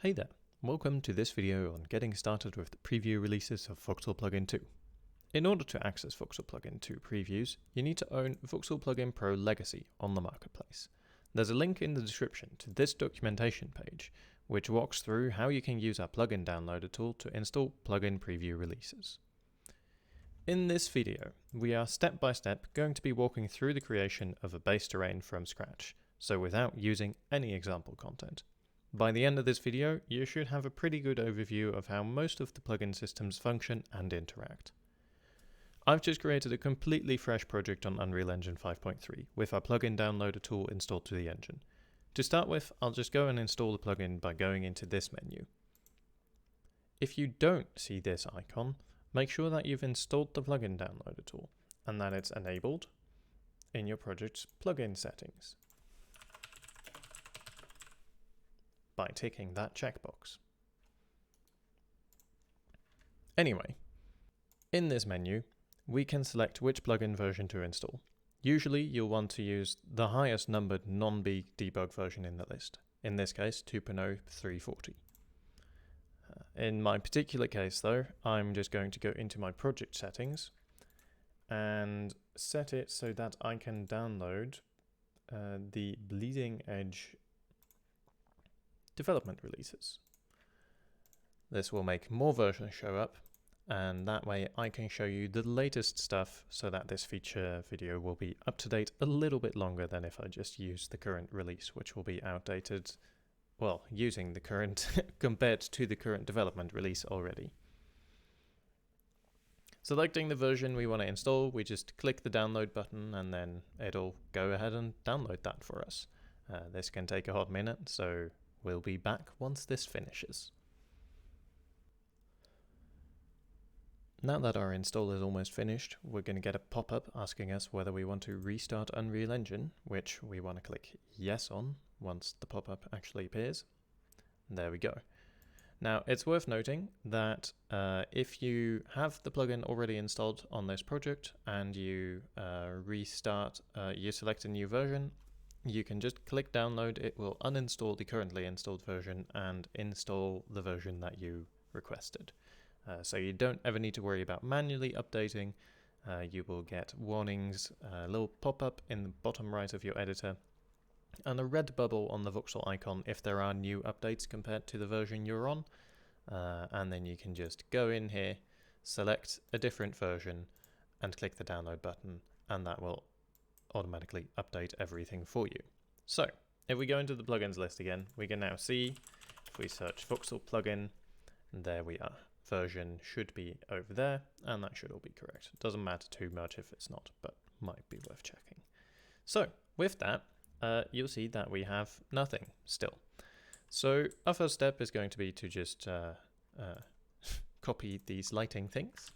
Hey there, welcome to this video on getting started with the preview releases of Voxel Plugin 2. In order to access Voxel Plugin 2 previews, you need to own Voxel Plugin Pro Legacy on the marketplace. There's a link in the description to this documentation page, which walks through how you can use our plugin downloader tool to install plugin preview releases. In this video, we are step by step going to be walking through the creation of a base terrain from scratch, so without using any example content. By the end of this video, you should have a pretty good overview of how most of the plugin systems function and interact. I've just created a completely fresh project on Unreal Engine 5.3 with our plugin downloader tool installed to the engine. To start with, I'll just go and install the plugin by going into this menu. If you don't see this icon, make sure that you've installed the plugin downloader tool and that it's enabled in your project's plugin settings by ticking that checkbox. Anyway, in this menu, we can select which plugin version to install. Usually you'll want to use the highest numbered non-B debug version in the list, in this case 2.0 340. In my particular case though, I'm just going to go into my project settings and set it so that I can download the bleeding edge development releases. This will make more versions show up, and that way I can show you the latest stuff so that this feature video will be up to date a little bit longer than if I just use the current release, which will be outdated, well, using the current compared to the current development release already. Selecting the version we want to install, we just click the download button and then it'll go ahead and download that for us. This can take a hot minute, so we'll be back once this finishes. Now that our install is almost finished, we're going to get a pop-up asking us whether we want to restart Unreal Engine, which we want to click yes on once the pop-up actually appears. There we go. Now it's worth noting that if you have the plugin already installed on this project and you you select a new version, you can just click download. It will uninstall the currently installed version and install the version that you requested. So you don't ever need to worry about manually updating. You will get warnings, a little pop-up in the bottom right of your editor, and a red bubble on the voxel icon if there are new updates compared to the version you're on. And then you can just go in here, select a different version, and click the download button, and that will automatically update everything for you. So if we go into the plugins list again, we can now see, if we search Voxel Plugin, there we are. Version should be over there, and that should all be correct. It doesn't matter too much if it's not, but might be worth checking. So with that, you'll see that we have nothing still. So our first step is going to be to just copy these lighting things,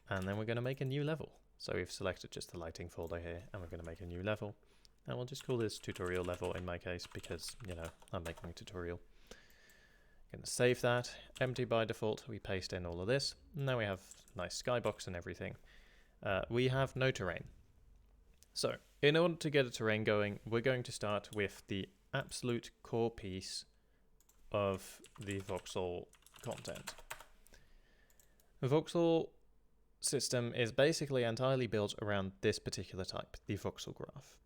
and then we're going to make a new level. So we've selected just the lighting folder here, and we're going to make a new level. And we'll just call this tutorial level in my case, because, you know, I'm making a tutorial. Going to save that, empty by default. We paste in all of this. Now we have nice skybox and everything. We have no terrain. So in order to get a terrain going, we're going to start with the absolute core piece of the voxel content. The voxel system is basically entirely built around this particular type, the voxel graph.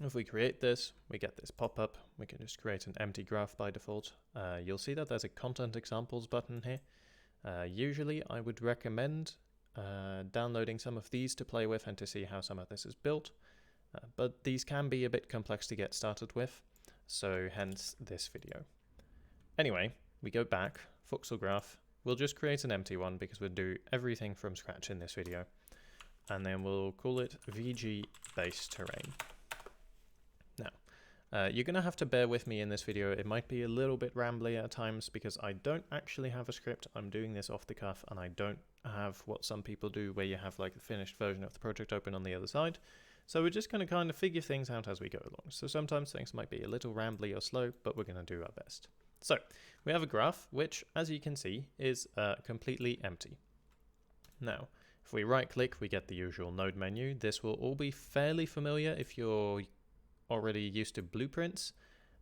If we create this, we get this pop-up. We can just create an empty graph by default. You'll see that there's a content examples button here. Usually I would recommend downloading some of these to play with and to see how some of this is built. But these can be a bit complex to get started with, so hence this video. Anyway, we go back, voxel graph. We'll just create an empty one because we'll do everything from scratch in this video. And then we'll call it VG base terrain. Now, you're going to have to bear with me in this video. It might be a little bit rambly at times because I don't actually have a script. I'm doing this off the cuff, and I don't have what some people do where you have like the finished version of the project open on the other side. So we're just going to kind of figure things out as we go along. So sometimes things might be a little rambly or slow, but we're going to do our best. So we have a graph, which, as you can see, is completely empty. Now, if we right click, we get the usual node menu. This will all be fairly familiar if you're already used to blueprints.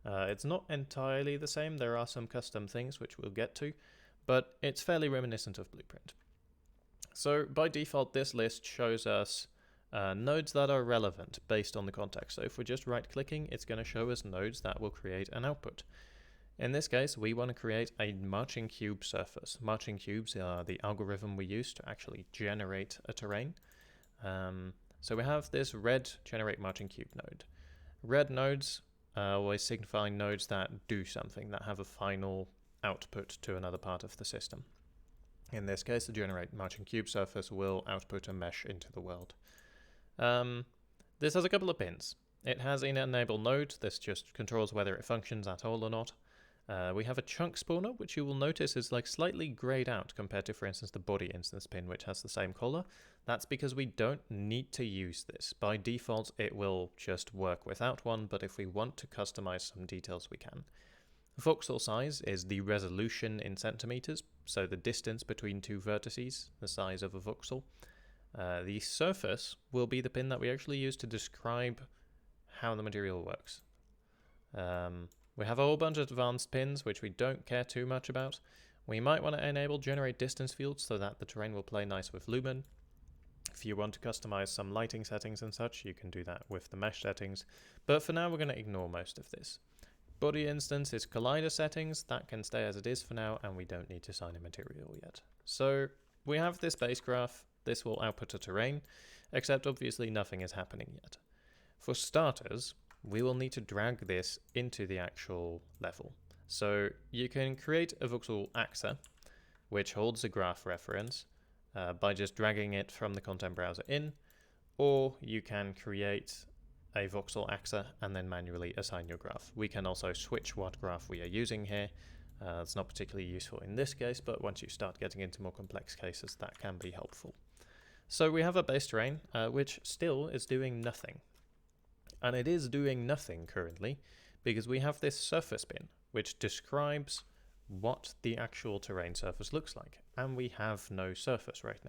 It's not entirely the same. There are some custom things which we'll get to, but it's fairly reminiscent of Blueprint. So by default, this list shows us nodes that are relevant based on the context. So if we're just right-clicking, it's going to show us nodes that will create an output. In this case, we want to create a marching cube surface. Marching cubes are the algorithm we use to actually generate a terrain. So we have this red generate marching cube node. Red nodes always signify nodes that do something, that have a final output to another part of the system. In this case, the generate marching cube surface will output a mesh into the world. This has a couple of pins. It has an enable node. This just controls whether it functions at all or not. We have a chunk spawner, which you will notice is like slightly grayed out compared to, for instance, the body instance pin, which has the same color. That's because we don't need to use this. By default, it will just work without one, but if we want to customize some details, we can. Voxel size is the resolution in centimeters, so the distance between two vertices, the size of a voxel. The surface will be the pin that we actually use to describe how the material works. We have a whole bunch of advanced pins, which we don't care too much about. We might want to enable generate distance fields so that the terrain will play nice with lumen. If you want to customize some lighting settings and such, you can do that with the mesh settings. But for now, we're going to ignore most of this. Body instance is collider settings. That can stay as it is for now, and we don't need to assign a material yet. So we have this base graph. This will output a terrain, except obviously nothing is happening yet. For starters, we will need to drag this into the actual level. So you can create a voxel axer, which holds a graph reference by just dragging it from the content browser in, or you can create a voxel axer and then manually assign your graph. We can also switch what graph we are using here. It's not particularly useful in this case, but once you start getting into more complex cases, that can be helpful. So we have a base terrain, which still is doing nothing. And it is doing nothing currently because we have this surface pin, which describes what the actual terrain surface looks like. And we have no surface right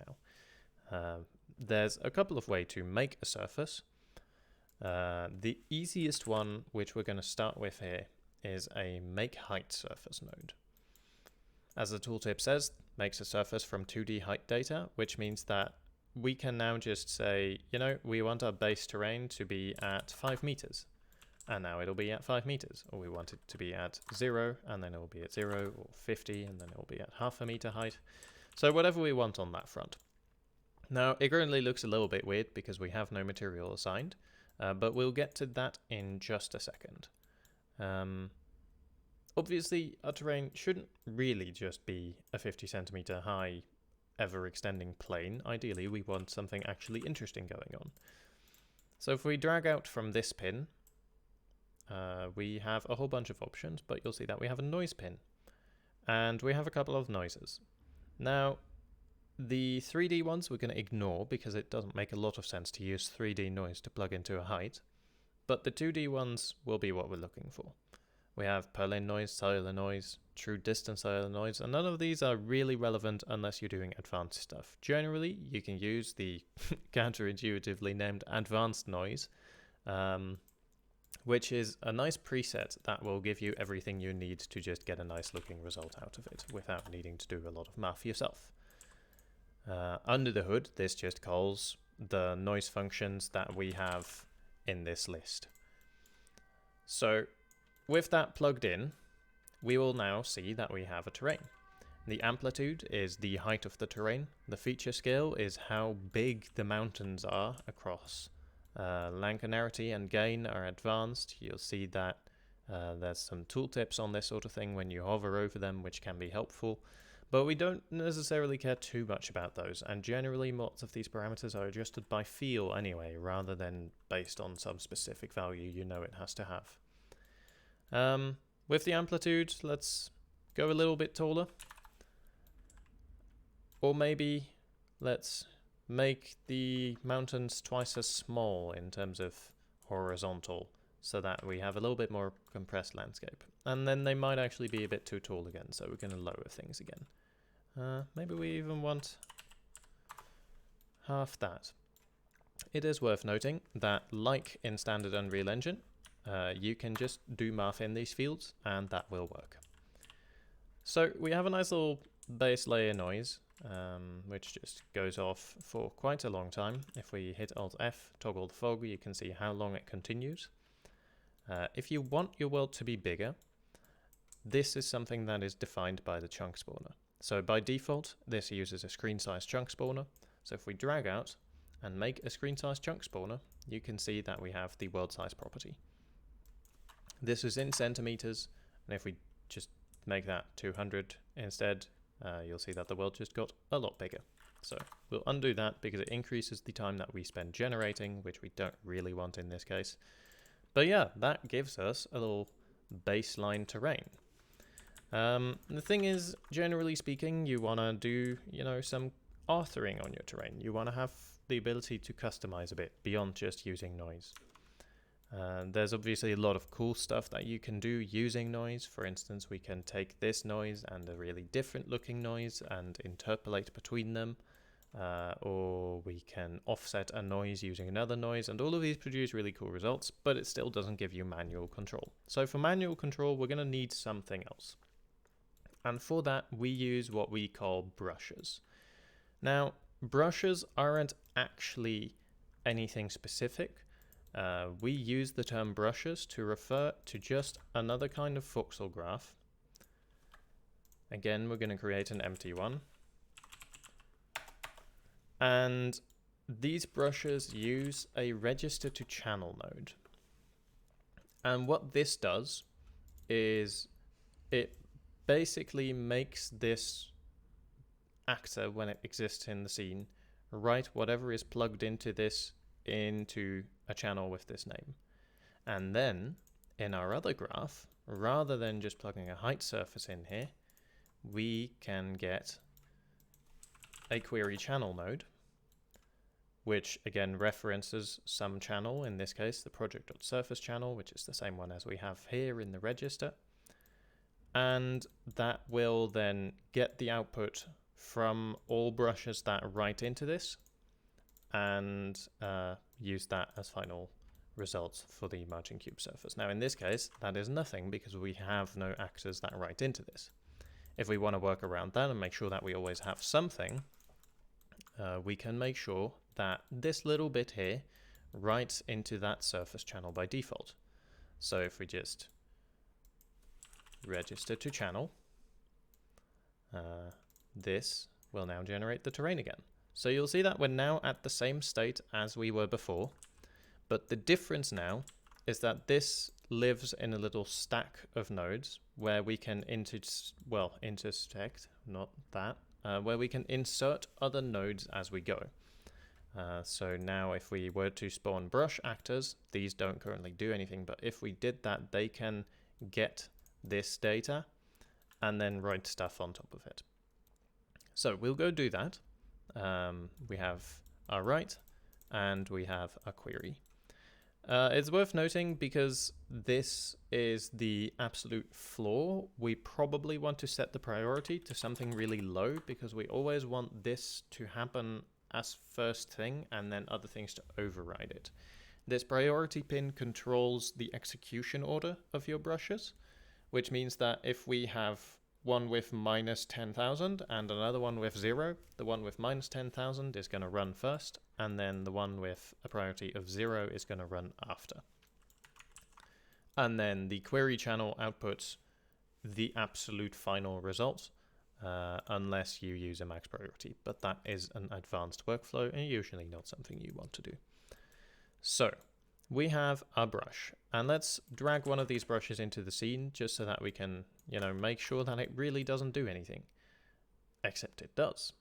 now. There's a couple of ways to make a surface. The easiest one, which we're going to start with here, is a make height surface node. As the tooltip says, makes a surface from 2D height data, which means that we can now just say, you know, we want our base terrain to be at 5 meters. And now it'll be at 5 meters. Or we want it to be at 0, and then it will be at 0, or 50, and then it will be at half a meter height. So whatever we want on that front. Now, it currently looks a little bit weird because we have no material assigned, but we'll get to that in just a second. Obviously, our terrain shouldn't really just be a 50 centimeter high ever extending plane. Ideally, we want something actually interesting going on. So if we drag out from this pin, we have a whole bunch of options, but you'll see that we have a noise pin and we have a couple of noises. Now, the 3D ones we're going to ignore because it doesn't make a lot of sense to use 3D noise to plug into a height, but the 2D ones will be what we're looking for. We have per-lane noise, cellular noise, true distance cellular noise, and none of these are really relevant unless you're doing advanced stuff. Generally, you can use the counterintuitively named advanced noise, which is a nice preset that will give you everything you need to just get a nice looking result out of it without needing to do a lot of math yourself. Under the hood, this just calls the noise functions that we have in this list. So with that plugged in, we will now see that we have a terrain. The amplitude is the height of the terrain. The feature scale is how big the mountains are across. Linearity and gain are advanced. You'll see that there's some tooltips on this sort of thing when you hover over them, which can be helpful. But we don't necessarily care too much about those, and generally lots of these parameters are adjusted by feel anyway, rather than based on some specific value you know it has to have. With the amplitude, let's go a little bit taller. Or maybe let's make the mountains twice as small in terms of horizontal, so that we have a little bit more compressed landscape. And then they might actually be a bit too tall again, so we're going to lower things again. Maybe we even want half that. It is worth noting that, like in standard Unreal Engine, you can just do math in these fields and that will work. So we have a nice little base layer noise, which just goes off for quite a long time. If we hit Alt F, toggle the fog, you can see how long it continues. If you want your world to be bigger, this is something that is defined by the chunk spawner. So by default, this uses a screen size chunk spawner. So if we drag out and make a screen size chunk spawner, you can see that we have the world size property. This is in centimeters, and if we just make that 200 instead, you'll see that the world just got a lot bigger. So we'll undo that because it increases the time that we spend generating, which we don't really want in this case. But yeah, that gives us a little baseline terrain. The thing is, generally speaking, you want to do, some authoring on your terrain. You want to have the ability to customize a bit beyond just using noise. There's obviously a lot of cool stuff that you can do using noise. For instance, we can take this noise and a really different looking noise and interpolate between them. Or we can offset a noise using another noise, and all of these produce really cool results, but it still doesn't give you manual control. So for manual control, we're going to need something else. And for that, we use what we call brushes. Now, brushes aren't actually anything specific. We use the term brushes to refer to just another kind of voxel graph. Again, we're going to create an empty one. And these brushes use a register to channel node. And what this does is it basically makes this actor, when it exists in the scene, write whatever is plugged into this into a channel with this name. And then in our other graph, rather than just plugging a height surface in here, we can get a query channel node, which again references some channel, in this case the project.surface channel, which is the same one as we have here in the register. And that will then get the output from all brushes that write into this and use that as final results for the margin cube surface. Now in this case, that is nothing because we have no actors that write into this. If we want to work around that and make sure that we always have something, we can make sure that this little bit here writes into that surface channel by default. So if we just register to channel, this will now generate the terrain again. So you'll see that we're now at the same state as we were before, but the difference now is that this lives in a little stack of nodes where we can intersect, not that, where we can insert other nodes as we go. So now if we were to spawn brush actors, these don't currently do anything, but if we did that, they can get this data and then write stuff on top of it. So we'll go do that. We have our write and we have a query. It's worth noting, because this is the absolute floor, we probably want to set the priority to something really low, because we always want this to happen as first thing and then other things to override it. This priority pin controls the execution order of your brushes, which means that if we have one with minus 10,000 and another one with 0, the one with minus 10,000 is going to run first, and then the one with a priority of 0 is going to run after. And then the query channel outputs the absolute final result, unless you use a max priority, but that is an advanced workflow and usually not something you want to do. So we have a brush, and let's drag one of these brushes into the scene just so that we can, make sure that it really doesn't do anything, except it does.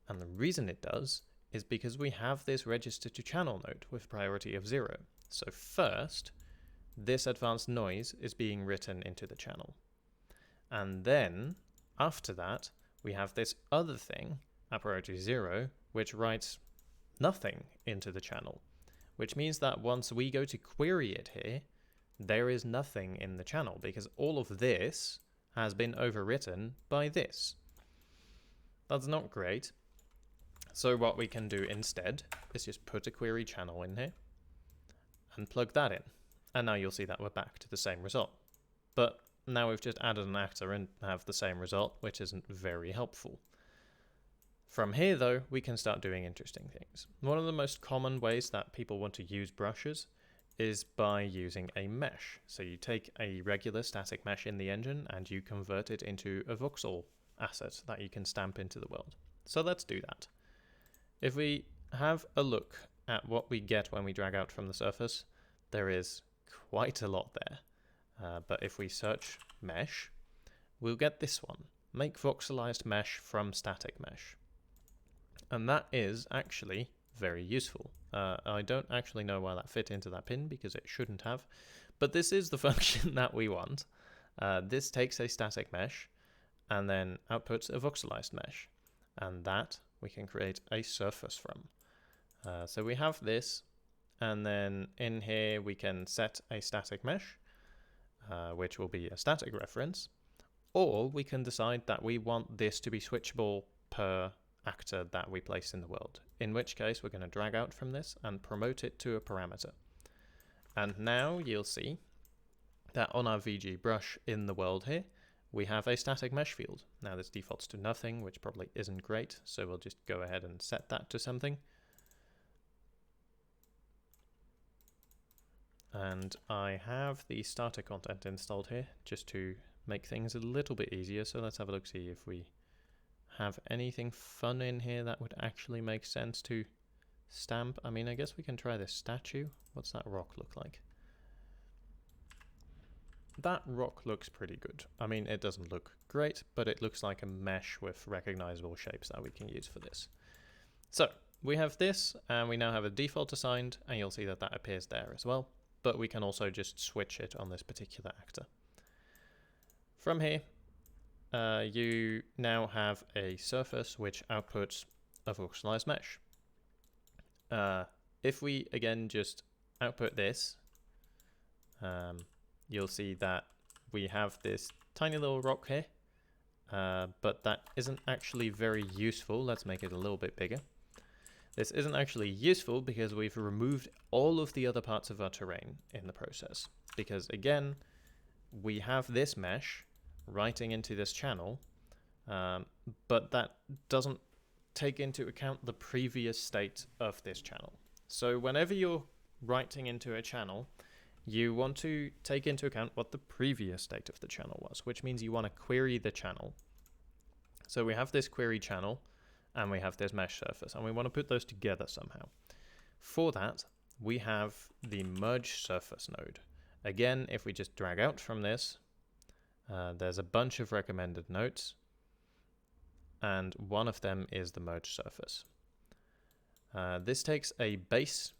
And the reason it does is because we have this register to channel node with priority of 0. So first, this advanced noise is being written into the channel. And then after that, we have this other thing at priority 0, which writes nothing into the channel, which means that once we go to query it here, there is nothing in the channel because all of this has been overwritten by this. That's not great. So what we can do instead is just put a query channel in here and plug that in. and now you'll see that we're back to the same result. But now we've just added an actor and have the same result, which isn't very helpful. From here, though, we can start doing interesting things. One of the most common ways that people want to use brushes is by using a mesh. So you take a regular static mesh in the engine and you convert it into a voxel asset that you can stamp into the world. So let's do that. If we have a look at what we get when we drag out from the surface, there is quite a lot there. But if we search mesh, we'll get this one, make voxelized mesh from static mesh. And that is actually very useful. I don't actually know why that fit into that pin because it shouldn't have, but this is the function that we want. This takes a static mesh and then outputs a voxelized mesh, and that we can create a surface from. So we have this, and then in here we can set a static mesh, which will be a static reference, or we can decide that we want this to be switchable per actor that we place in the world, in which case we're going to drag out from this and promote it to a parameter. And now you'll see that on our VG brush in the world here, we have a static mesh field. Now this defaults to nothing, which probably isn't great, so we'll just go ahead and set that to something. And I have the starter content installed here just to make things a little bit easier. So let's have a look, see if we have anything fun in here that would actually make sense to stamp. I mean, I guess we can try this statue. What's that rock look like? That rock looks pretty good. I mean, it doesn't look great, but it looks like a mesh with recognizable shapes that we can use for this. So we have this, and we now have a default assigned, and you'll see that that appears there as well. But we can also just switch it on this particular actor. From here, you now have a surface which outputs a voxelized mesh. If we again just output this, you'll see that we have this tiny little rock here, but that isn't actually very useful. Let's make it a little bit bigger. This isn't actually useful because we've removed all of the other parts of our terrain in the process. Because again, we have this mesh writing into this channel, but that doesn't take into account the previous state of this channel. So whenever you're writing into a channel, you want to take into account what the previous state of the channel was, which means you want to query the channel. So we have this query channel and we have this mesh surface, and we want to put those together somehow. For that, we have the merge surface node. Again, if we just drag out from this, there's a bunch of recommended nodes, and one of them is the merge surface. This takes a base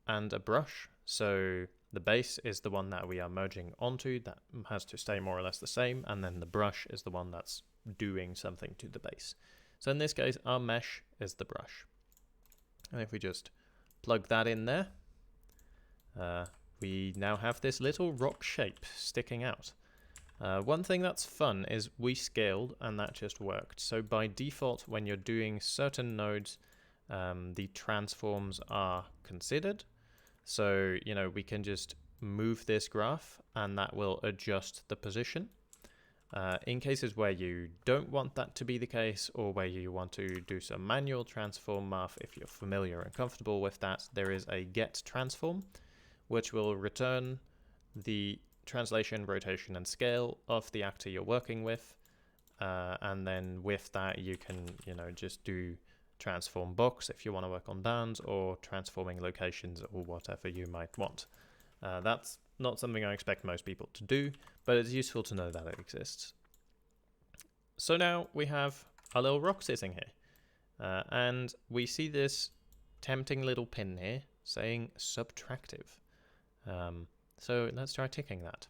and a brush, so the base is the one that we are merging onto, that has to stay more or less the same, and then the brush is the one that's doing something to the base. So in this case, our mesh is the brush. And if we just plug that in there, we now have this little rock shape sticking out. One thing that's fun is we scaled and that just worked. So by default, when you're doing certain nodes, the transforms are considered. So, you know, we can just move this graph and that will adjust the position. In cases where you don't want that to be the case, or where you want to do some manual transform math, if you're familiar and comfortable with that, there is a get transform, which will return the translation, rotation, and scale of the actor you're working with. And then with that, you can, you know, just do transform box if you want to work on bands, or transforming locations, or whatever you might want. That's not something I expect most people to do, but it's useful to know that it exists. So now we have our little rock sitting here, and we see this tempting little pin here saying subtractive. So let's try ticking that.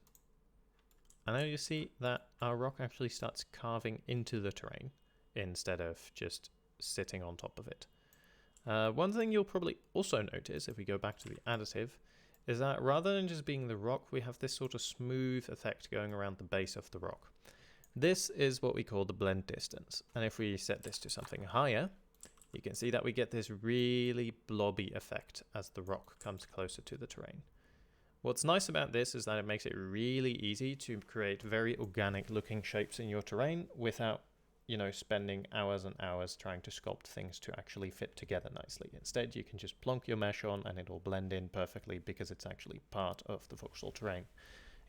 And now you see that our rock actually starts carving into the terrain instead of just sitting on top of it. One thing you'll probably also notice if we go back to the additive is that rather than just being the rock, we have this sort of smooth effect going around the base of the rock. This is what we call the blend distance. And if we set this to something higher, you can see that we get this really blobby effect as the rock comes closer to the terrain. What's nice about this is that it makes it really easy to create very organic looking shapes in your terrain without, spending hours and hours trying to sculpt things to actually fit together nicely. Instead, you can just plonk your mesh on and it'll blend in perfectly because it's actually part of the voxel terrain.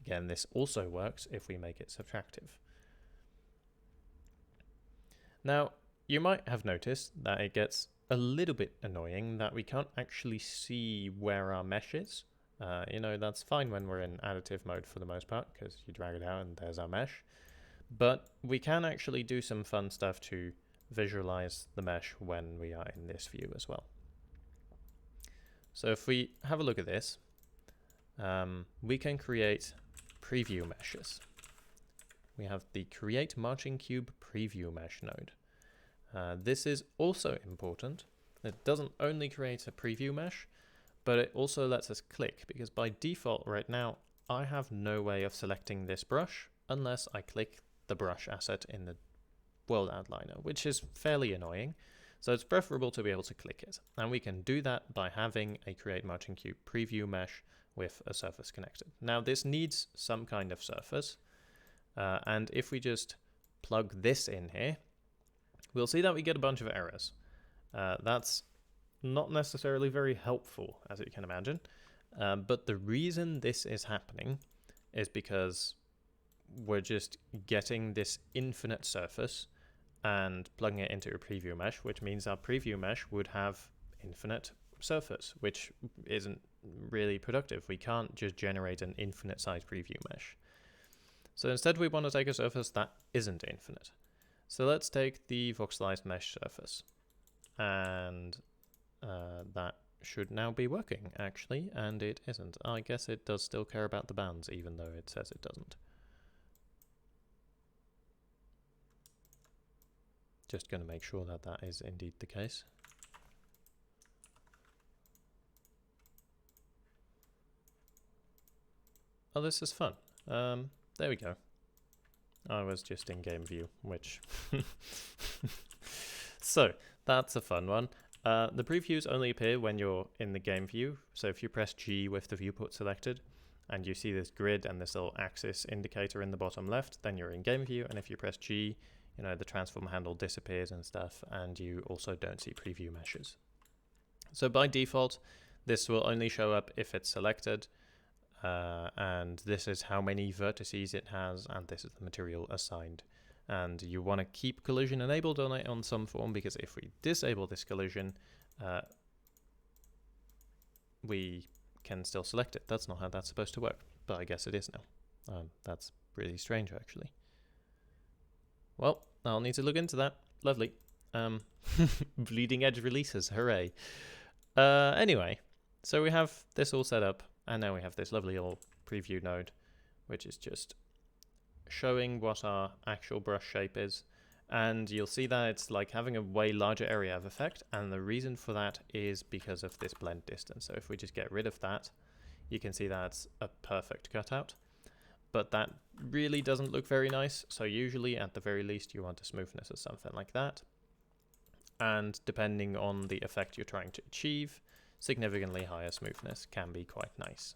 Again, this also works if we make it subtractive. Now, you might have noticed that it gets a little bit annoying that we can't actually see where our mesh is. That's fine when we're in additive mode for the most part, because you drag it out and there's our mesh. But we can actually do some fun stuff to visualize the mesh when we are in this view as well. So if we have a look at this, we can create preview meshes. We have the create marching cube preview mesh node. This is also important. It doesn't only create a preview mesh, but it also lets us click, because by default right now I have no way of selecting this brush unless I click the brush asset in the world outliner, which is fairly annoying. So it's preferable to be able to click it, and we can do that by having a create marching cube preview mesh with a surface connected. Now this needs some kind of surface, and if we just plug this in here, we'll see that we get a bunch of errors. That's not necessarily very helpful, as you can imagine, but the reason this is happening is because we're just getting this infinite surface and plugging it into a preview mesh, which means our preview mesh would have infinite surface, which isn't really productive. We can't just generate an infinite size preview mesh. So instead we want to take a surface that isn't infinite. So let's take the voxelized mesh surface, and that should now be working actually, and it isn't. I guess it does still care about the bounds even though it says it doesn't. Just going to make sure that that is indeed the case. Oh, this is fun. There we go. I was just in game view, which... So, that's a fun one. The previews only appear when you're in the game view. So if you press G with the viewport selected, and you see this grid and this little axis indicator in the bottom left, then you're in game view. And if you press G, the transform handle disappears and stuff, and you also don't see preview meshes. So by default, this will only show up if it's selected, and this is how many vertices it has, and this is the material assigned. And you want to keep collision enabled on it on some form, because if we disable this collision, we can still select it. That's not how that's supposed to work, but I guess it is now. That's really strange, actually. Well, I'll need to look into that. Lovely. Bleeding edge releases, hooray. Anyway, so we have this all set up, and now we have this lovely little preview node, which is just showing what our actual brush shape is. And you'll see that it's like having a way larger area of effect, and the reason for that is because of this blend distance. So if we just get rid of that, you can see that's a perfect cutout. But that really doesn't look very nice, so usually at the very least you want a smoothness of something like that. And depending on the effect you're trying to achieve, significantly higher smoothness can be quite nice.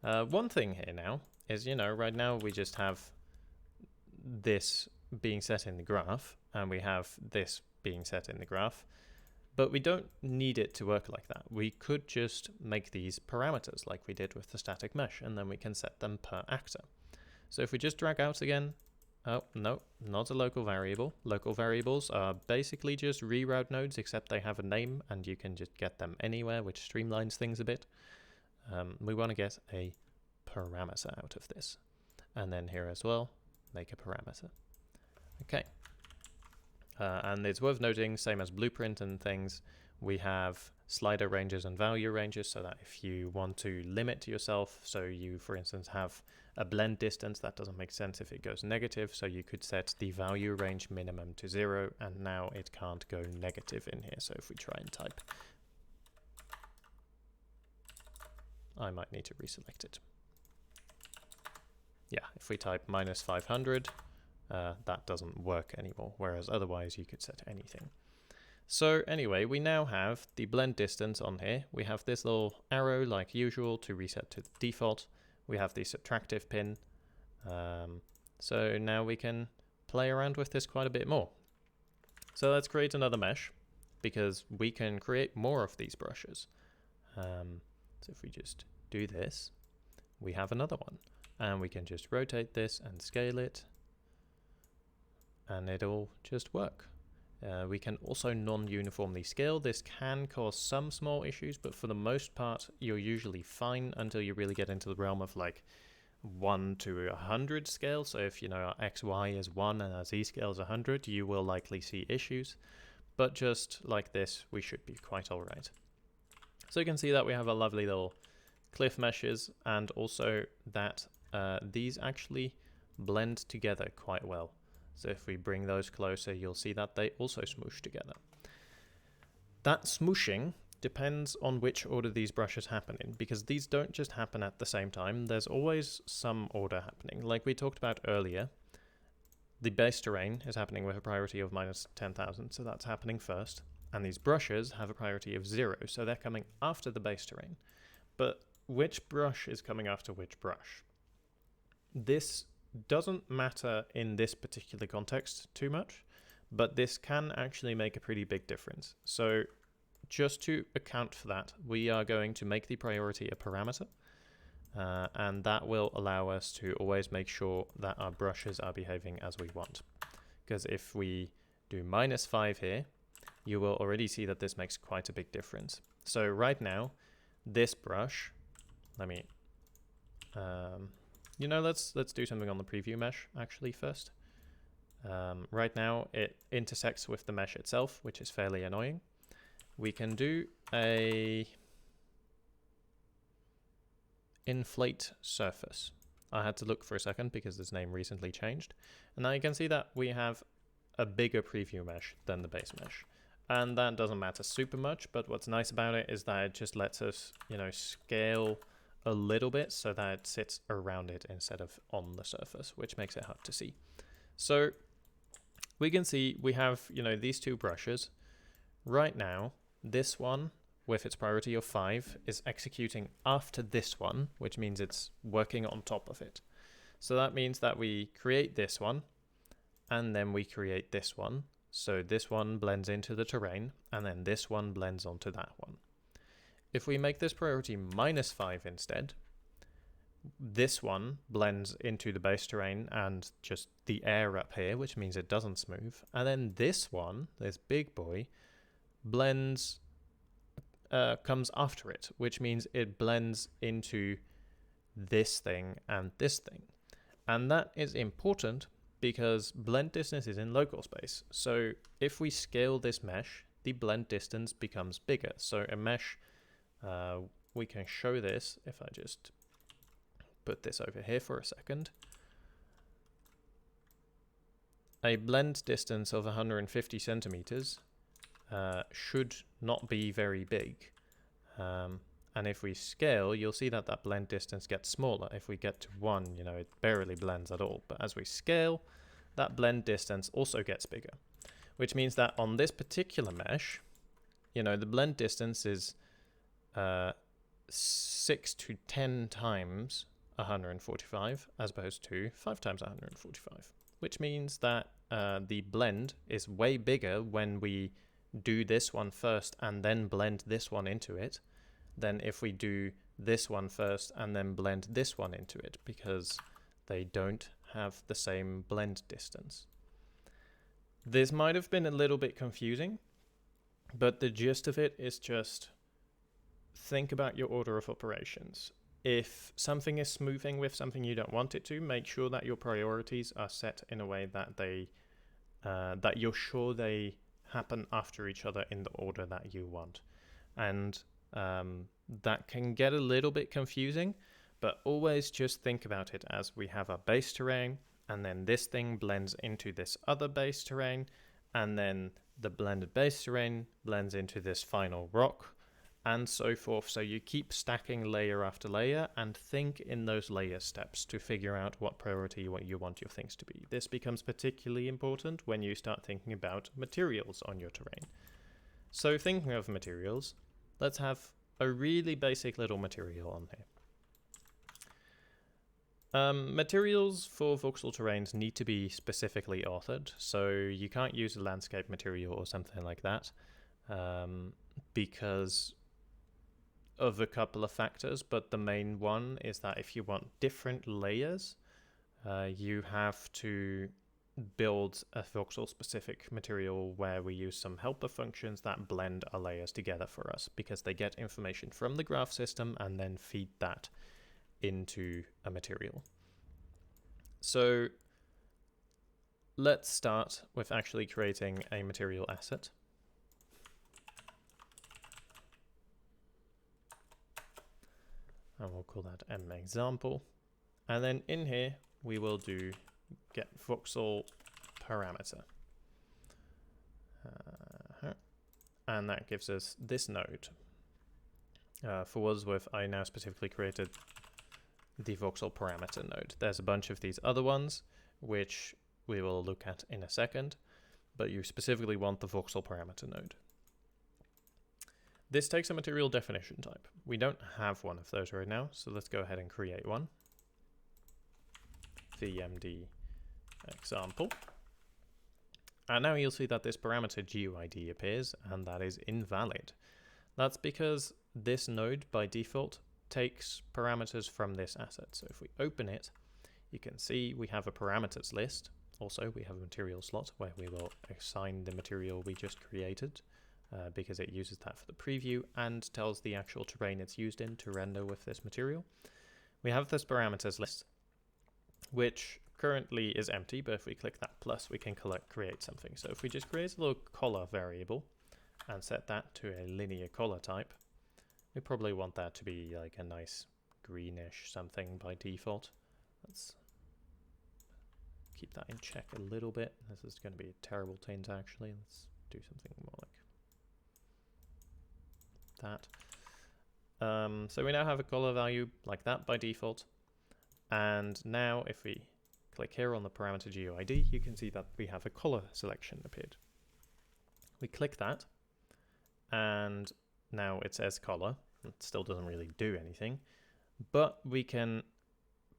One thing here now is, right now we just have this being set in the graph, and we have this being set in the graph, but we don't need it to work like that. We could just make these parameters like we did with the static mesh, and then we can set them per actor. So if we just drag out again, oh no, not a local variable. Local variables are basically just reroute nodes, except they have a name and you can just get them anywhere, which streamlines things a bit. We want to get a parameter out of this, and then here as well, make a parameter. Okay. And it's worth noting, same as blueprint and things, we have slider ranges and value ranges, so that if you want to limit yourself, so you, for instance, have a blend distance, that doesn't make sense if it goes negative, so you could set the value range minimum to 0, and now it can't go negative in here. So if we try and type, I might need to reselect it. Yeah, if we type -500, that doesn't work anymore, whereas otherwise you could set anything. So anyway, we now have the blend distance on here. We have this little arrow like usual to reset to the default. We have the subtractive pin. So now we can play around with this quite a bit more. So let's create another mesh because we can create more of these brushes. So if we just do this, we have another one, and we can just rotate this and scale it, and it'll just work. We can also non-uniformly scale. This can cause some small issues, but for the most part, you're usually fine until you really get into the realm of like 1 to 100 scale. So if you know our XY is 1 and our Z scale is 100, you will likely see issues. But just like this, we should be quite all right. So you can see that we have a lovely little cliff meshes, and also that these actually blend together quite well. So if we bring those closer, you'll see that they also smoosh together. That smooshing depends on which order these brushes happen in, because these don't just happen at the same time. There's always some order happening. Like we talked about earlier, the base terrain is happening with a priority of minus 10,000, so that's happening first. And these brushes have a priority of 0, so they're coming after the base terrain. But which brush is coming after which brush? This doesn't matter in this particular context too much, but this can actually make a pretty big difference. So just to account for that, we are going to make the priority a parameter, and that will allow us to always make sure that our brushes are behaving as we want. Because if we do -5 here, you will already see that this makes quite a big difference. So right now, this brush, let me, let's do something on the preview mesh actually first. Right now it intersects with the mesh itself, which is fairly annoying. We can do a inflate surface. I had to look for a second because this name recently changed. And now you can see that we have a bigger preview mesh than the base mesh. And that doesn't matter super much, but what's nice about it is that it just lets us, scale a little bit so that it sits around it instead of on the surface, which makes it hard to see. So we can see we have, these two brushes. Right now, this one with its priority of 5 is executing after this one, which means it's working on top of it. So that means that we create this one, and then we create this one. So this one blends into the terrain, and then this one blends onto that one. If we make this priority -5 instead, this one blends into the base terrain and just the air up here, which means it doesn't smooth. And then this one, this big boy, blends, comes after it, which means it blends into this thing and this thing. And that is important because blend distance is in local space. So if we scale this mesh, the blend distance becomes bigger. So a mesh, we can show this if I just put this over here for a second. A blend distance of 150 centimeters should not be very big. And if we scale, you'll see that that blend distance gets smaller. If we get to 1, it barely blends at all. But as we scale, that blend distance also gets bigger, which means that on this particular mesh, the blend distance is 6 to 10 times 145 as opposed to 5 times 145, which means that the blend is way bigger when we do this one first and then blend this one into it than if we do this one first and then blend this one into it, because they don't have the same blend distance. This might have been a little bit confusing, but the gist of it is just think about your order of operations. If something is smoothing with something you don't want it to, make sure that your priorities are set in a way that that you're sure they happen after each other in the order that you want. And that can get a little bit confusing, but always just think about it as we have a base terrain, and then this thing blends into this other base terrain, and then the blended base terrain blends into this final rock, and so forth. So you keep stacking layer after layer and think in those layer steps to figure out what priority you want your things to be. This becomes particularly important when you start thinking about materials on your terrain. So thinking of materials, let's have a really basic little material on here. Materials for voxel terrains need to be specifically authored, so you can't use a landscape material or something like that, because of a couple of factors, but the main one is that if you want different layers, you have to build a voxel specific material where we use some helper functions that blend our layers together for us, because they get information from the graph system and then feed that into a material. So let's start with actually creating a material asset. And we'll call that M example. And then in here, we will do get voxel parameter. And that gives us this node. For what it's worth, I now specifically created the voxel parameter node. There's a bunch of these other ones, which we will look at in a second, but you specifically want the voxel parameter node. This takes a material definition type. We don't have one of those right now, so let's go ahead and create one. VMD example. And now you'll see that this parameter GUID appears, and that is invalid. That's because this node by default takes parameters from this asset. So if we open it, you can see we have a parameters list. Also, we have a material slot where we will assign the material we just created, because it uses that for the preview and tells the actual terrain it's used in to render with this material. We have this parameters list, which currently is empty, but if we click that plus, we can create something. So if we just create a little color variable and set that to a linear color type, we probably want that to be like a nice greenish something by default. Let's keep that in check a little bit. This is going to be a terrible tint actually. Let's do something more like that. So we now have a color value like that by default. And now if we click here on the parameter GUID, you can see that we have a color selection appeared. We click that, and now it says color. It still doesn't really do anything, but we can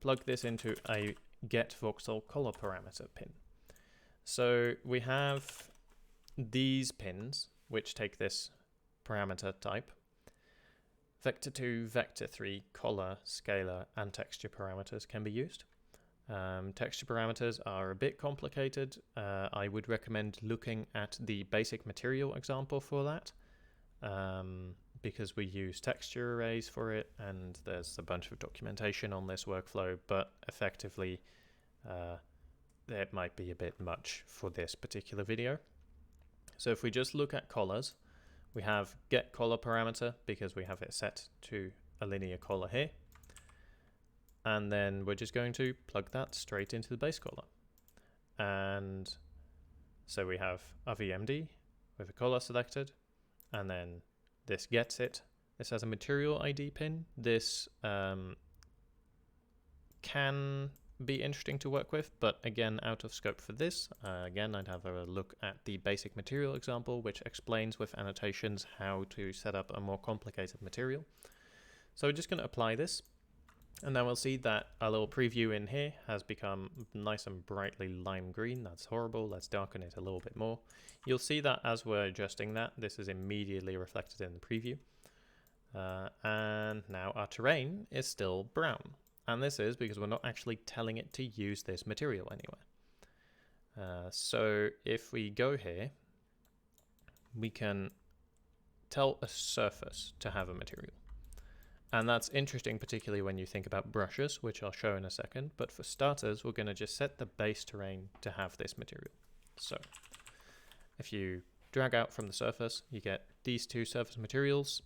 plug this into a get voxel color parameter pin. So we have these pins which take this parameter type. Vector2, Vector3, color, scalar, and texture parameters can be used. Texture parameters are a bit complicated. I would recommend looking at the basic material example for that, because we use texture arrays for it, and there's a bunch of documentation on this workflow, but effectively it might be a bit much for this particular video. So if we just look at colors, we have get color parameter because we have it set to a linear color here. And then we're just going to plug that straight into the base color. And so we have our VMD with a color selected, and then this gets it. This has a material ID pin. This can be interesting to work with, but again, out of scope for this. Again, I'd have a look at the basic material example, which explains with annotations how to set up a more complicated material. So we're just going to apply this. And then we'll see that our little preview in here has become nice and brightly lime green. That's horrible. Let's darken it a little bit more. You'll see that as we're adjusting that, this is immediately reflected in the preview. And now our terrain is still brown. And this is because we're not actually telling it to use this material anywhere. So if we go here, we can tell a surface to have a material. And that's interesting, particularly when you think about brushes, which I'll show in a second. But for starters, we're going to just set the base terrain to have this material. So if you drag out from the surface, you get these two surface materials.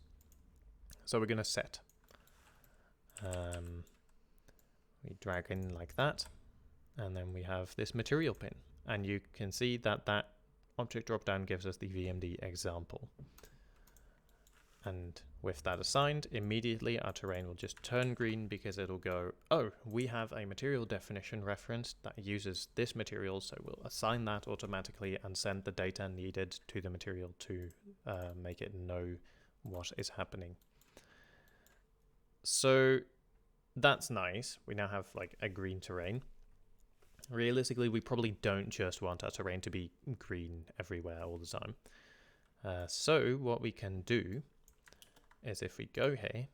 So we're going to set. We drag in like that, and then we have this material pin. And you can see that that object dropdown gives us the VMD example. And With that assigned, immediately our terrain will just turn green because it'll go, oh, we have a material definition reference that uses this material, so we'll assign that automatically and send the data needed to the material to make it know what is happening. So that's nice. We now have like a green terrain. Realistically, we probably don't just want our terrain to be green everywhere all the time. So what we can do is if we go here,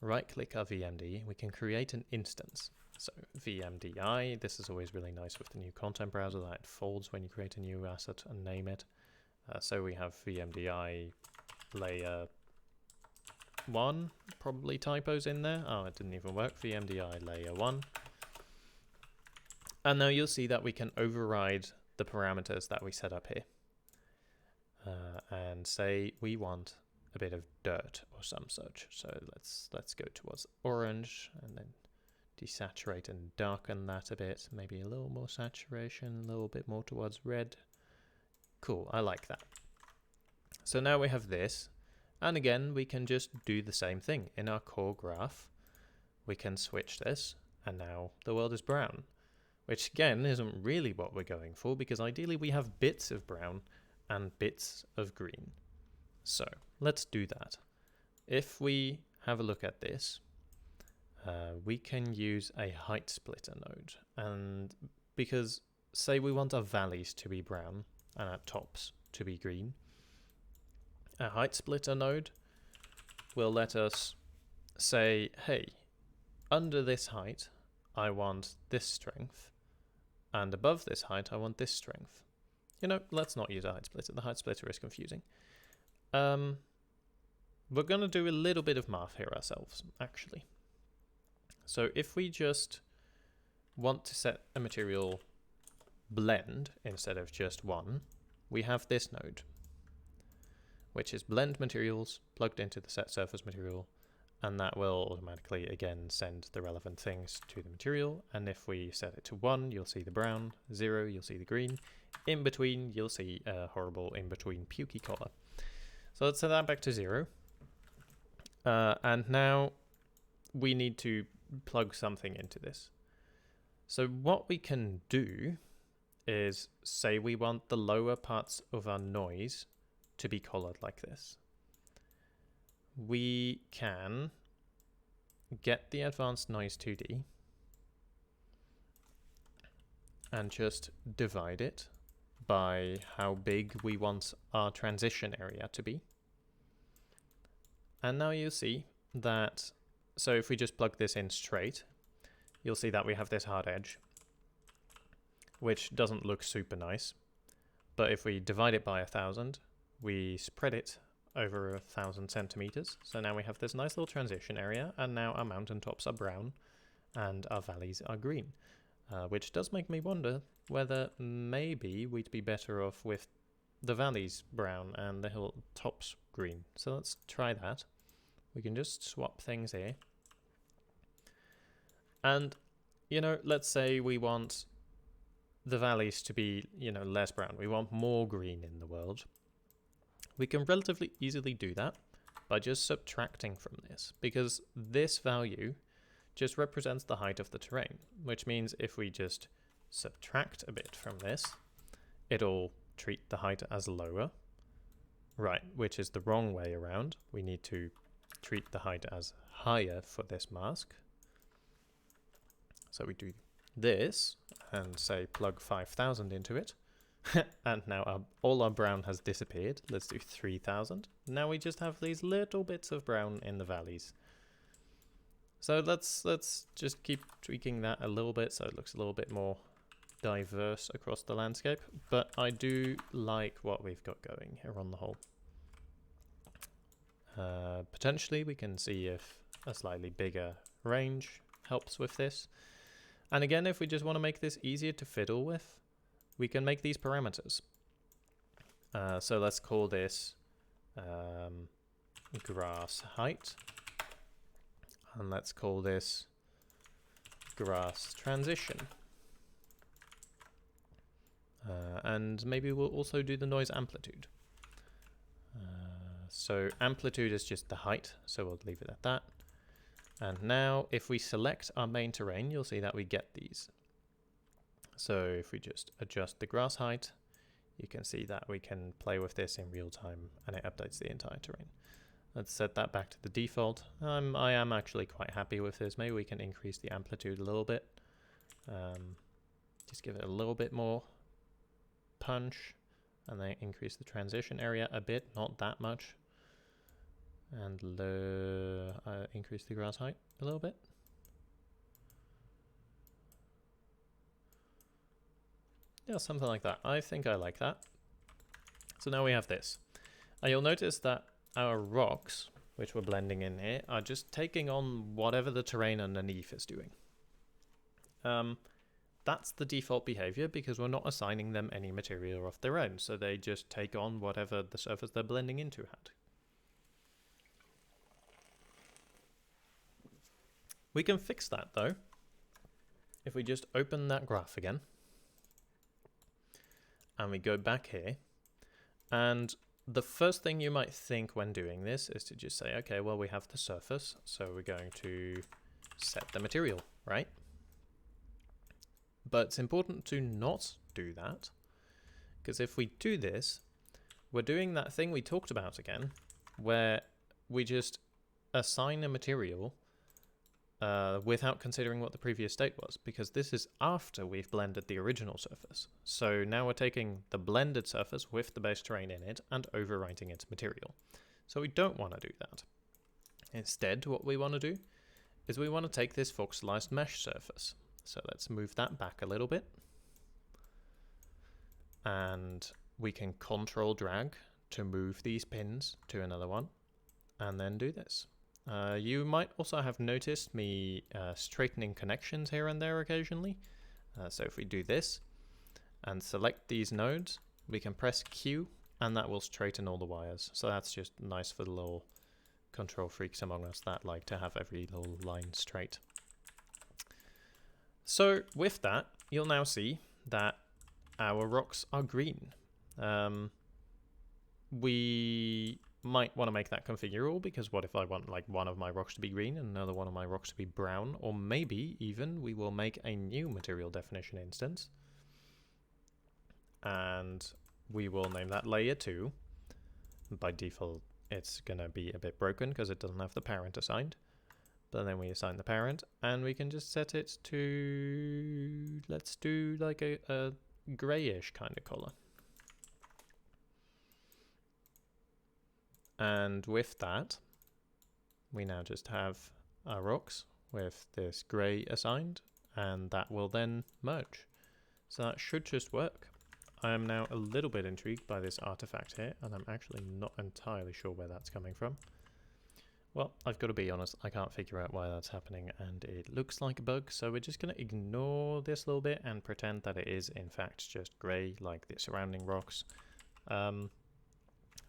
right click our VMD, we can create an instance. So VMDI, this is always really nice with the new content browser that it folds when you create a new asset and name it. So we have VMDI layer 1, probably typos in there. Oh, it didn't even work. VMDI layer 1. And now you'll see that we can override the parameters that we set up here. And say we want a bit of dirt or some such. So let's go towards orange and then desaturate and darken that a bit. Maybe a little more saturation, a little bit more towards red. Cool, I like that. So now we have this. And again, we can just do the same thing. In our core graph, we can switch this and now the world is brown. Which again isn't really what we're going for because ideally we have bits of brown and bits of green. So let's do that. If we have a look at this, we can use a height splitter node. And because say we want our valleys to be brown and our tops to be green, a height splitter node will let us say, hey, under this height, I want this strength. And above this height, I want this strength. You know, let's not use a height splitter. The height splitter is confusing. We're going to do a little bit of math here ourselves, actually. So if we just want to set a material blend instead of just one, we have this node, which is blend materials plugged into the set surface material, and that will automatically, again, send the relevant things to the material. And if we set it to 1, you'll see the brown, 0, you'll see the green. In between, you'll see a horrible in-between pukey color. So let's set that back to 0. And now we need to plug something into this. So what we can do is say we want the lower parts of our noise to be colored like this. We can get the advanced noise 2D and just divide it by how big we want our transition area to be. And now you'll see that, so if we just plug this in straight, you'll see that we have this hard edge, which doesn't look super nice. But if we divide it by 1,000, we spread it over 1,000 centimeters. So now we have this nice little transition area, and now our mountaintops are brown and our valleys are green, which does make me wonder whether maybe we'd be better off with the valleys brown and the hilltops green. So let's try that. We can just swap things here. And, you know, let's say we want the valleys to be, you know, less brown. We want more green in the world. We can relatively easily do that by just subtracting from this, because this value just represents the height of the terrain, which means if we just subtract a bit from this, it'll treat the height as lower, right, which is the wrong way around. We need to treat the height as higher for this mask. So we do this and say plug 5,000 into it. And now all our brown has disappeared. Let's do 3,000. Now we just have these little bits of brown in the valleys. So let's just keep tweaking that a little bit so it looks a little bit more diverse across the landscape. But I do like what we've got going here on the whole. Potentially we can see if a slightly bigger range helps with this. And again, if we just want to make this easier to fiddle with, we can make these parameters. So let's call this grass height. And let's call this grass transition. And maybe we'll also do the noise amplitude. So amplitude is just the height, so we'll leave it at that. And now if we select our main terrain, you'll see that we get these. So if we just adjust the grass height, you can see that we can play with this in real time and it updates the entire terrain. Let's set that back to the default. I am actually quite happy with this. Maybe we can increase the amplitude a little bit. Just give it a little bit more punch, and then increase the transition area a bit, not that much. And increase the grass height a little bit. Yeah, something like that. I think I like that. So now we have this. You'll notice that our rocks, which we're blending in here, are just taking on whatever the terrain underneath is doing. That's the default behavior because we're not assigning them any material of their own, so they just take on whatever the surface they're blending into had. We can fix that though if we just open that graph again and we go back here, and the first thing you might think when doing this is to just say, okay, well, we have the surface, so we're going to set the material, right? But it's important to not do that, because if we do this, we're doing that thing we talked about again, where we just assign a material without considering what the previous state was, because this is after we've blended the original surface. So now we're taking the blended surface with the base terrain in it and overwriting its material. So we don't want to do that. Instead, what we want to do is we want to take this voxelized mesh surface. So let's move that back a little bit. And we can control drag to move these pins to another one and then do this. You might also have noticed me straightening connections here and there occasionally. So if we do this and select these nodes, we can press Q and that will straighten all the wires. So that's just nice for the little control freaks among us that like to have every little line straight. So with that, you'll now see that our rocks are green. We might want to make that configurable, because what if I want like one of my rocks to be green and another one of my rocks to be brown? Or maybe even we will make a new material definition instance and we will name that layer 2. By default it's gonna be a bit broken because it doesn't have the parent assigned, but then we assign the parent and we can just set it to, let's do like a grayish kind of color. And with that, we now just have our rocks with this gray assigned, and that will then merge. So that should just work. I am now a little bit intrigued by this artifact here, and I'm actually not entirely sure where that's coming from. Well, I've got to be honest, I can't figure out why that's happening, and it looks like a bug, so we're just going to ignore this a little bit and pretend that it is in fact just grey like the surrounding rocks. So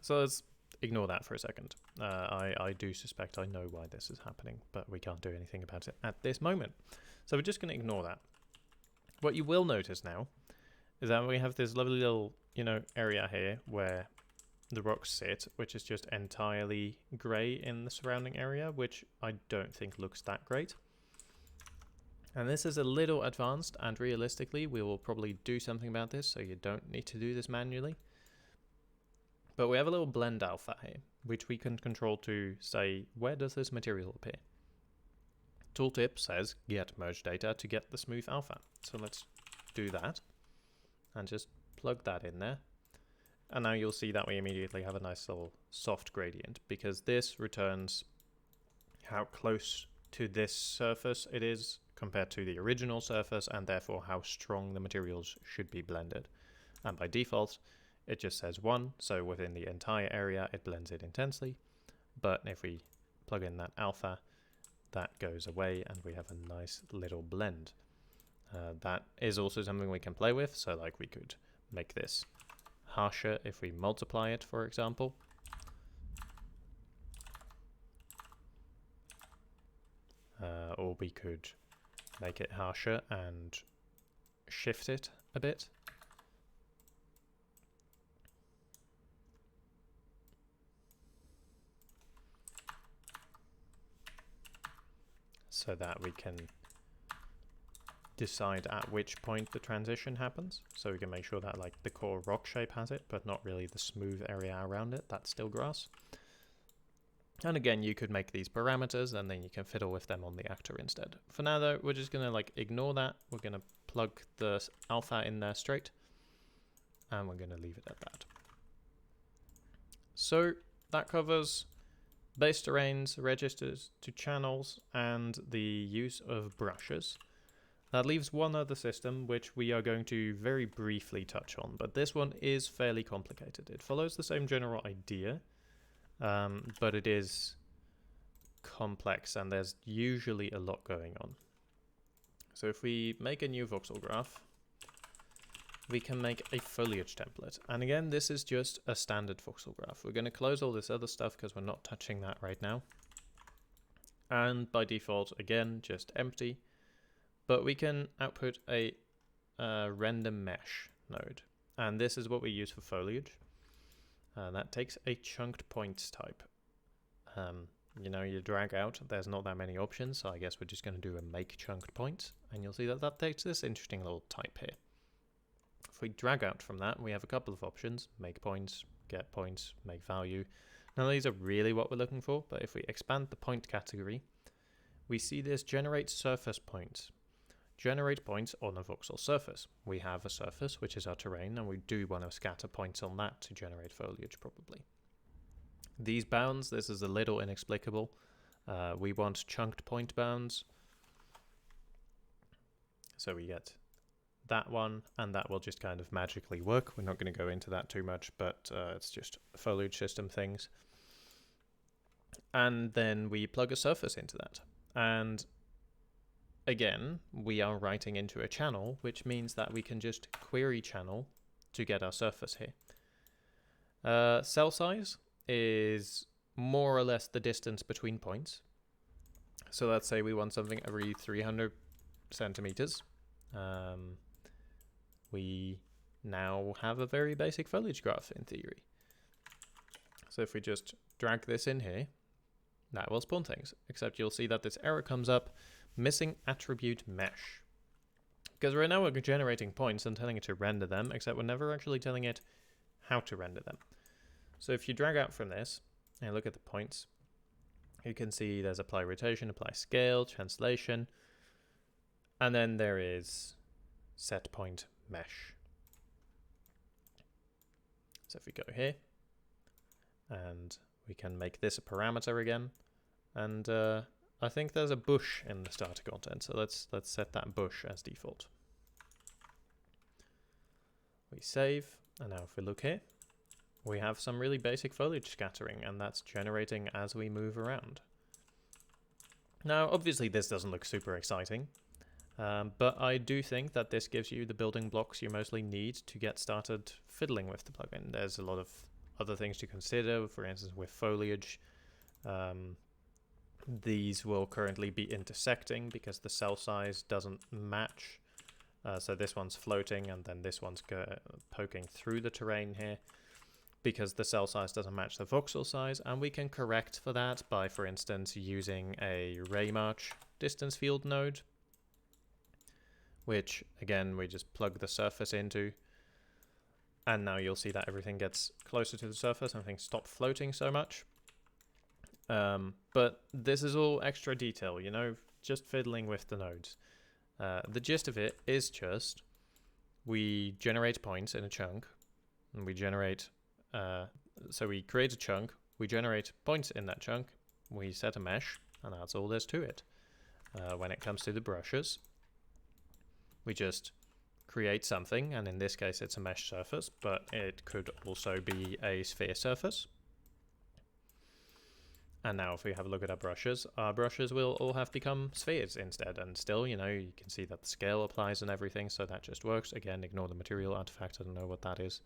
let's ignore that for a second. I do suspect I know why this is happening, but we can't do anything about it at this moment. So we're just going to ignore that. What you will notice now is that we have this lovely little, area here where the rocks sit, which is just entirely grey in the surrounding area, which I don't think looks that great. And this is a little advanced, and realistically we will probably do something about this, so you don't need to do this manually. But we have a little blend alpha here, which we can control to say, where does this material appear? Tooltip says get merge data to get the smooth alpha. So let's do that and just plug that in there. And now you'll see that we immediately have a nice little soft gradient, because this returns how close to this surface it is compared to the original surface, and therefore how strong the materials should be blended. And by default, it just says 1, so within the entire area it blends it intensely. But if we plug in that alpha, that goes away and we have a nice little blend. That is also something we can play with, so like we could make this harsher if we multiply it, for example. Or we could make it harsher and shift it a bit. so that we can decide at which point the transition happens. So we can make sure that like the core rock shape has it, but not really the smooth area around it. That's still grass. And again, you could make these parameters and then you can fiddle with them on the actor instead. For now though, we're just gonna like ignore that. We're gonna plug the alpha in there straight, and we're gonna leave it at that. So that covers base terrains, registers to channels, and the use of brushes. That leaves one other system which we are going to very briefly touch on, but this one is fairly complicated. It follows the same general idea, but it is complex and there's usually a lot going on. So if we make a new voxel graph, we can make a foliage template. And again, this is just a standard voxel graph. We're going to close all this other stuff because we're not touching that right now. And by default, again, just empty. But we can output a render mesh node. And this is what we use for foliage. That takes a chunked points type. You know, you drag out, there's not that many options, so I guess we're just going to do a make chunked points. And you'll see that that takes this interesting little type here. If we drag out from that, we have a couple of options: make points, get points, make value. Now these are really what we're looking for, but if we expand the point category, we see this generate surface points. Generate points on a voxel surface. We have a surface, which is our terrain, and we do want to scatter points on that to generate foliage probably. These bounds, this is a little inexplicable. We want chunked point bounds. So we get that one, and that will just kind of magically work. We're not going to go into that too much, but it's just foliage system things. And then we plug a surface into that. And again, we are writing into a channel, which means that we can just query channel to get our surface here. Cell size is more or less the distance between points. So let's say we want something every 300 centimeters. We now have a very basic foliage graph in theory. So if we just drag this in here, that will spawn things, except you'll see that this error comes up, missing attribute mesh. Because right now we're generating points and telling it to render them, except we're never actually telling it how to render them. So if you drag out from this and look at the points, you can see there's apply rotation, apply scale, translation, and then there is set point mesh. So if we go here, and we can make this a parameter again, and I think there's a bush in the starter content, so let's set that bush as default. We save, and now if we look here, we have some really basic foliage scattering, and that's generating as we move around. Now, obviously this doesn't look super exciting, but I do think that this gives you the building blocks you mostly need to get started fiddling with the plugin. There's a lot of other things to consider, for instance with foliage. These will currently be intersecting because the cell size doesn't match. So this one's floating and then this one's poking through the terrain here because the cell size doesn't match the voxel size, and we can correct for that by, for instance, using a ray march distance field node, which again we just plug the surface into, and now you'll see that everything gets closer to the surface and things stop floating so much. But this is all extra detail, you know, just fiddling with the nodes. The gist of it is just we generate points in a chunk, and we generate so we create a chunk, we generate points in that chunk, we set a mesh, and that's all there's to it. When it comes to the brushes, we just create something, and in this case it's a mesh surface, but it could also be a sphere surface. And now if we have a look at our brushes will all have become spheres instead, and still, you know, you can see that the scale applies and everything, so that just works. Again, ignore the material artifact, I don't know what that is.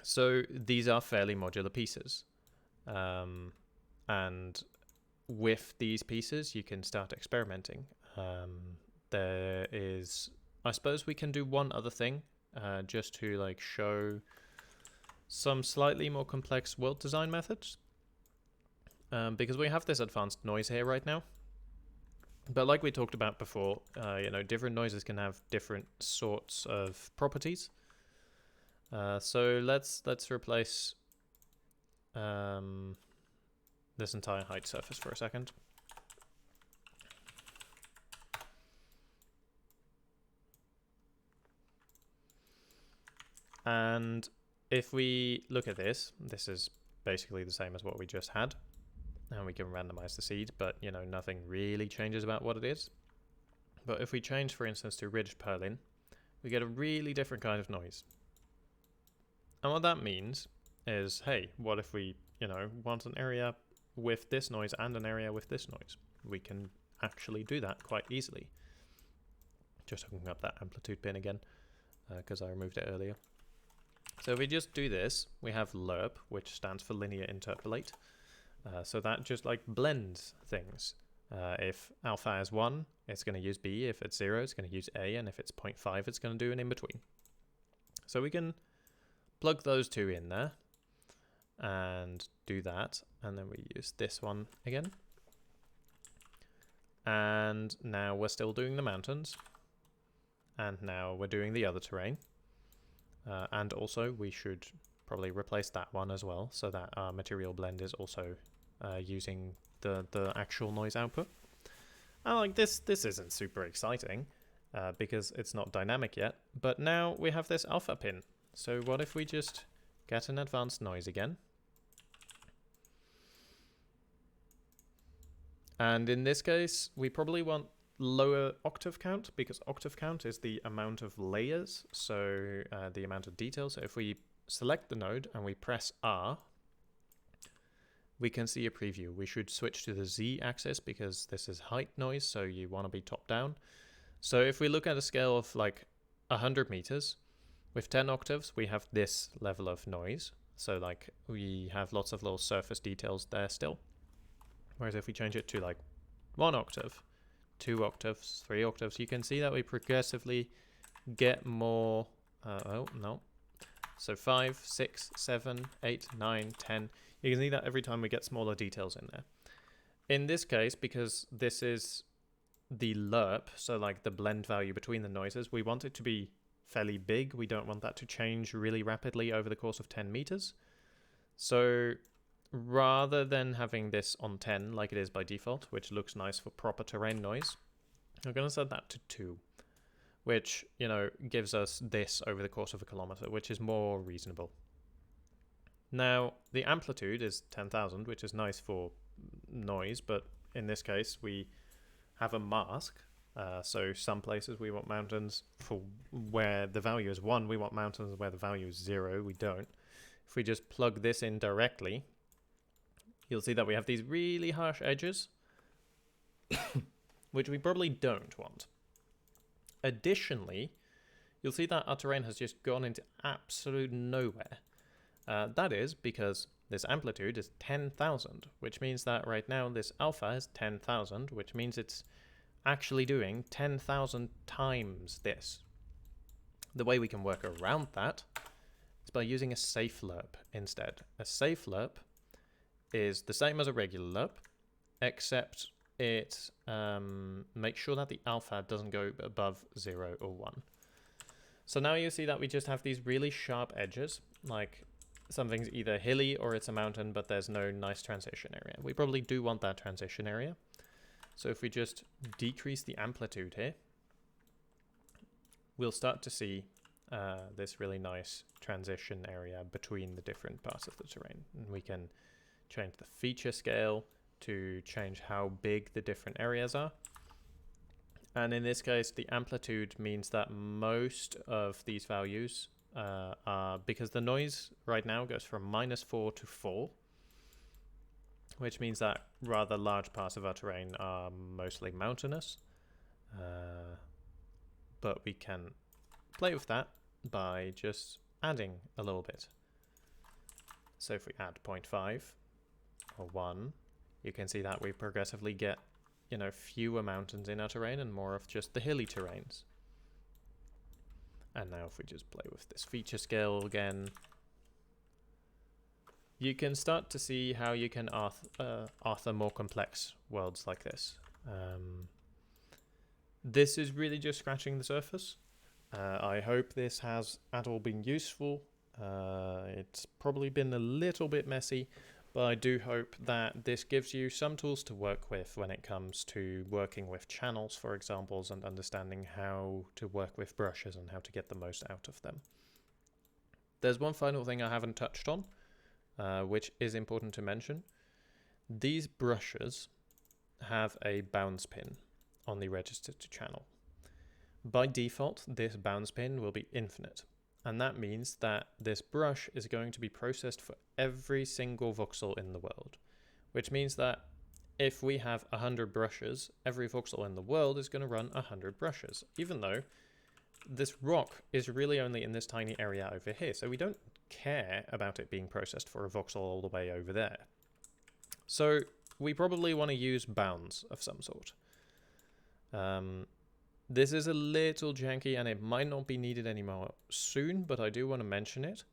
So these are fairly modular pieces. And with these pieces, you can start experimenting. There is, I suppose we can do one other thing, just to like show some slightly more complex world design methods. Because we have this advanced noise here right now. But like we talked about before, you know, different noises can have different sorts of properties. So let's replace this entire height surface for a second. And if we look at this, this is basically the same as what we just had. And we can randomize the seed, but you know, nothing really changes about what it is. But if we change, for instance, to ridged purlin, we get a really different kind of noise. And what that means is, hey, what if we, you know, want an area with this noise and an area with this noise? We can actually do that quite easily. Just hooking up that amplitude pin again, because I removed it earlier. So if we just do this, we have lerp, which stands for linear interpolate. So that just like blends things. If alpha is 1, it's going to use B. If it's 0, it's going to use A. And if it's 0.5, it's going to do an in-between. So we can plug those two in there and do that. And then we use this one again. And now we're still doing the mountains. And now we're doing the other terrain. And also we should probably replace that one as well, so that our material blend is also using the actual noise output. And like this isn't super exciting because it's not dynamic yet, but now we have this alpha pin. So what if we just get an advanced noise again? And in this case, we probably want lower octave count, because octave count is the amount of layers, so the amount of detail. So if we select the node and we press R, we can see a preview. We should switch to the Z axis because this is height noise, so you want to be top down. So if we look at a scale of like 100 meters, with 10 octaves, we have this level of noise. So like we have lots of little surface details there still. Whereas if we change it to like 1 octave, 2 octaves, 3 octaves, you can see that we progressively get more, so 5, 6, 7, 8, 9, 10. You can see that every time we get smaller details in there. In this case, because this is the lerp, so like the blend value between the noises, we want it to be fairly big. We don't want that to change really rapidly over the course of 10 meters. So rather than having this on 10 like it is by default, which looks nice for proper terrain noise, I'm going to set that to 2, which, you know, gives us this over the course of a kilometer, which is more reasonable. Now, the amplitude is 10,000, which is nice for noise, but in this case, we have a mask. So some places we want mountains for where the value is 1, we want mountains where the value is 0, we don't. If we just plug this in directly, you'll see that we have these really harsh edges, which we probably don't want. Additionally, you'll see that our terrain has just gone into absolute nowhere. That is because this amplitude is 10,000, which means that right now this alpha is 10,000, which means it's actually doing 10,000 times this. The way we can work around that is by using a safe lerp instead. A safe lerp is the same as a regular lerp, except it makes sure that the alpha doesn't go above 0 or 1. So now you see that we just have these really sharp edges, like something's either hilly or it's a mountain, but there's no nice transition area. We probably do want that transition area. So if we just decrease the amplitude here, we'll start to see this really nice transition area between the different parts of the terrain. And we can change the feature scale to change how big the different areas are. And in this case, the amplitude means that most of these values are, because the noise right now goes from -4 to 4, which means that rather large parts of our terrain are mostly mountainous. But we can play with that by just adding a little bit. So if we add 0.5 or 1, you can see that we progressively get, you know, fewer mountains in our terrain and more of just the hilly terrains. And now if we just play with this feature scale again, you can start to see how you can author more complex worlds like this. This is really just scratching the surface. I hope this has at all been useful. It's probably been a little bit messy, but I do hope that this gives you some tools to work with when it comes to working with channels, for examples, and understanding how to work with brushes and how to get the most out of them. There's one final thing I haven't touched on, which is important to mention. These brushes have a bounce pin on the register to channel. By default, this bounce pin will be infinite, and that means that this brush is going to be processed for every single voxel in the world, which means that if we have 100 brushes, every voxel in the world is going to run 100 brushes, even though this rock is really only in this tiny area over here, so we don't care about it being processed for a voxel all the way over there. So we probably want to use bounds of some sort. This is a little janky and it might not be needed anymore soon, but I do want to mention it.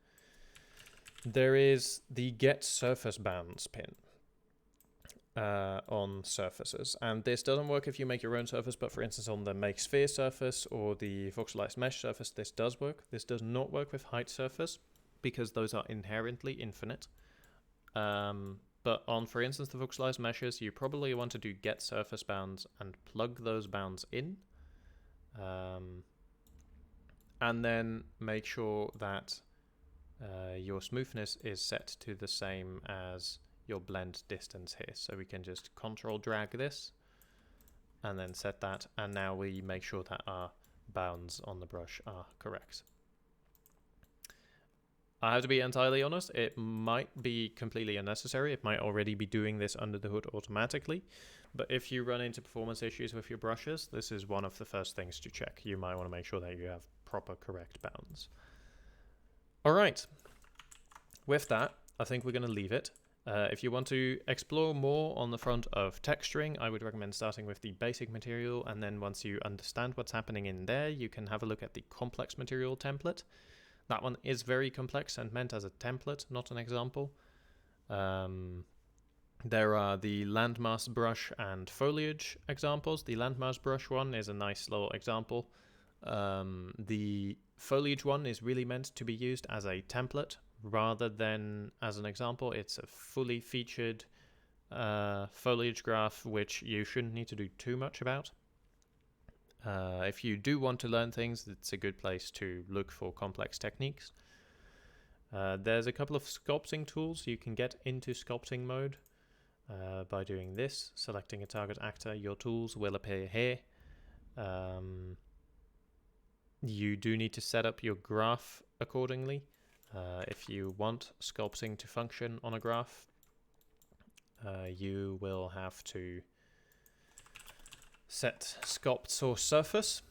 There is the get surface bounds pin on surfaces, and this doesn't work if you make your own surface, but for instance on the make sphere surface or the voxelized mesh surface, this does work. This does not work with height surface because those are inherently infinite. But on, for instance, the voxelized meshes, you probably want to do get surface bounds and plug those bounds in. And then make sure that your smoothness is set to the same as your blend distance here. So we can just control drag this and then set that. And now we make sure that our bounds on the brush are correct. I have to be entirely honest, it might be completely unnecessary. It might already be doing this under the hood automatically. But if you run into performance issues with your brushes, this is one of the first things to check. You might want to make sure that you have proper correct bounds. All right. With that, I think we're going to leave it. If you want to explore more on the front of texturing, I would recommend starting with the basic material. And then once you understand what's happening in there, you can have a look at the complex material template. That one is very complex and meant as a template, not an example. There are the landmass brush and foliage examples. The landmass brush one is a nice little example. The foliage one is really meant to be used as a template rather than as an example. It's a fully featured foliage graph, which you shouldn't need to do too much about. If you do want to learn things, it's a good place to look for complex techniques. There's a couple of sculpting tools. You can get into sculpting mode by doing this, selecting a target actor. Your tools will appear here. You do need to set up your graph accordingly. If you want sculpting to function on a graph, you will have to set sculpt source surface,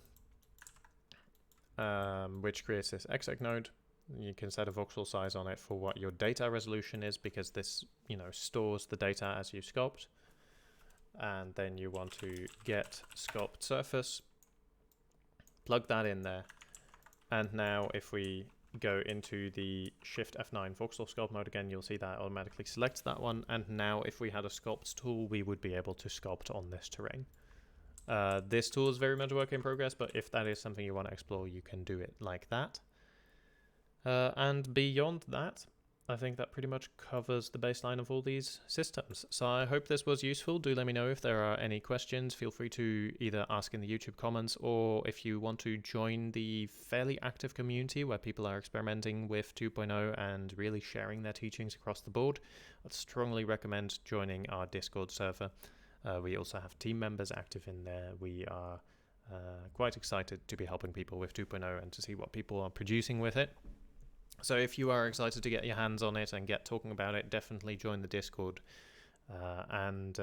which creates this exec node. You can set a voxel size on it for what your data resolution is, because this, stores the data as you sculpt. And then you want to get sculpt surface, plug that in there. And now if we go into the Shift F9 voxel sculpt mode again, you'll see that automatically selects that one. And now if we had a sculpt tool, we would be able to sculpt on this terrain. This tool is very much a work in progress, but if that is something you want to explore, you can do it like that. And beyond that, I think that pretty much covers the baseline of all these systems. So I hope this was useful. Do let me know if there are any questions. Feel free to either ask in the YouTube comments, or if you want to join the fairly active community where people are experimenting with 2.0 and really sharing their teachings across the board, I'd strongly recommend joining our Discord server. We also have team members active in there. We are quite excited to be helping people with 2.0 and to see what people are producing with it. So if you are excited to get your hands on it and get talking about it, definitely join the Discord. Link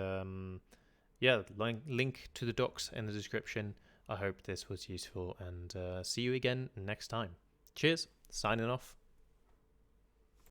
to the docs in the description. I hope this was useful, and see you again next time. Cheers, signing off.